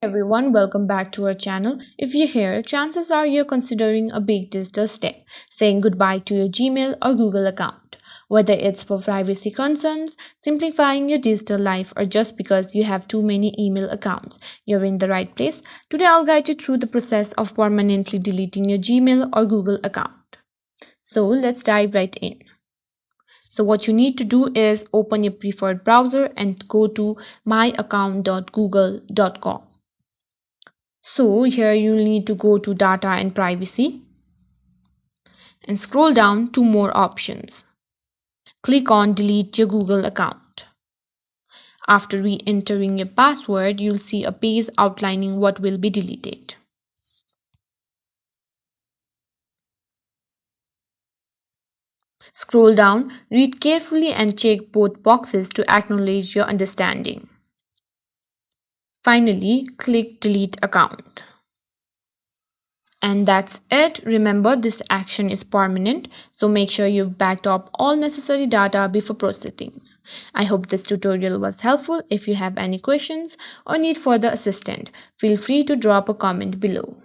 Everyone, welcome back to our channel. If you're here, chances are you're considering a big digital step, saying goodbye to your Gmail or Google account. Whether it's for privacy concerns, simplifying your digital life, or just because you have too many email accounts, you're in the right place. Today, I'll guide you through the process of permanently deleting your Gmail or Google account. So, let's dive right in. So what you need to do is open your preferred browser and go to myaccount.google.com. So here you'll need to go to data and privacy and scroll down to more options. Click on delete your Google account. After re-entering your password, you'll see a page outlining what will be deleted. Scroll down, read carefully and check both boxes to acknowledge your understanding. Finally, click delete account. And that's it. Remember, this action is permanent, so make sure you've backed up all necessary data before proceeding. I hope this tutorial was helpful. If you have any questions or need further assistance, feel free to drop a comment below.